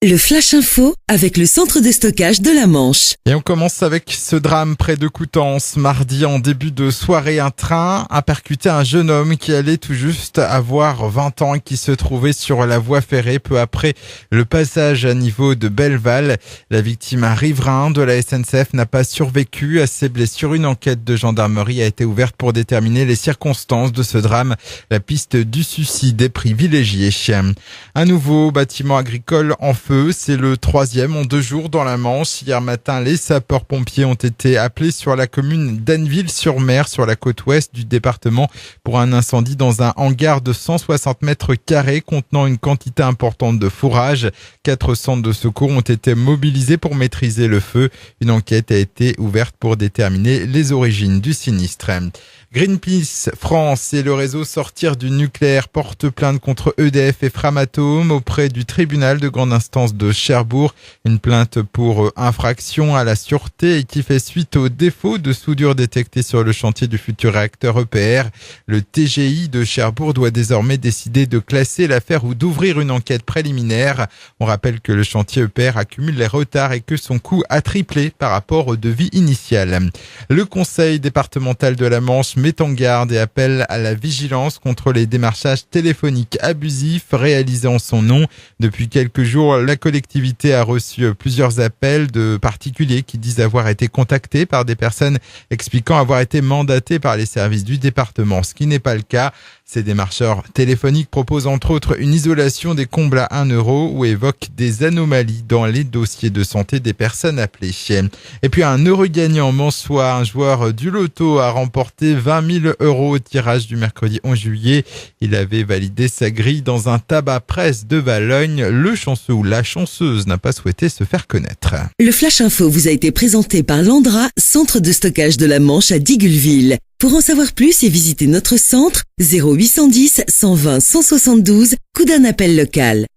Le Flash Info avec le centre de stockage de la Manche. Et on commence avec ce drame près de Coutances. Mardi, en début de soirée, un train a percuté un jeune homme qui allait tout juste avoir 20 ans et qui se trouvait sur la voie ferrée peu après le passage à niveau de Belleval. La victime, un riverain de la SNCF, n'a pas survécu à ses blessures. Une enquête de gendarmerie a été ouverte pour déterminer les circonstances de ce drame. La piste du suicide est privilégiée. Un nouveau bâtiment agricole en feu, c'est le troisième en 2 jours dans la Manche. Hier matin, les sapeurs-pompiers ont été appelés sur la commune d'Anneville-sur-Mer, sur la côte ouest du département, pour un incendie dans un hangar de 160 mètres carrés contenant une quantité importante de fourrage. 4 centres de secours ont été mobilisés pour maîtriser le feu. Une enquête a été ouverte pour déterminer les origines du sinistre. Greenpeace France et le réseau Sortir du nucléaire portent plainte contre EDF et Framatome auprès du tribunal de grande instance de Cherbourg. Une plainte pour infraction à la sûreté et qui fait suite au défaut de soudure détecté sur le chantier du futur réacteur EPR. Le TGI de Cherbourg doit désormais décider de classer l'affaire ou d'ouvrir une enquête préliminaire. On rappelle que le chantier EPR accumule les retards et que son coût a triplé par rapport au devis initial. Le conseil départemental de la Manche met en garde et appelle à la vigilance contre les démarchages téléphoniques abusifs réalisés en son nom. Depuis quelques jours, la collectivité a reçu plusieurs appels de particuliers qui disent avoir été contactés par des personnes expliquant avoir été mandatés par les services du département, ce qui n'est pas le cas. Ces démarcheurs téléphoniques proposent entre autres une isolation des combles à 1 euro ou évoquent des anomalies dans les dossiers de santé des personnes appelées. Et puis un heureux gagnant Mansois, un joueur du loto, a remporté 20 000 euros au tirage du mercredi 11 juillet. Il avait validé sa grille dans un tabac presse de Valogne. Le chanceux ou la chanceuse n'a pas souhaité se faire connaître. Le Flash Info vous a été présenté par Landra, centre de stockage de la Manche à Digguleville. Pour en savoir plus et visiter notre centre, 0810 120 172, coup d'un appel local.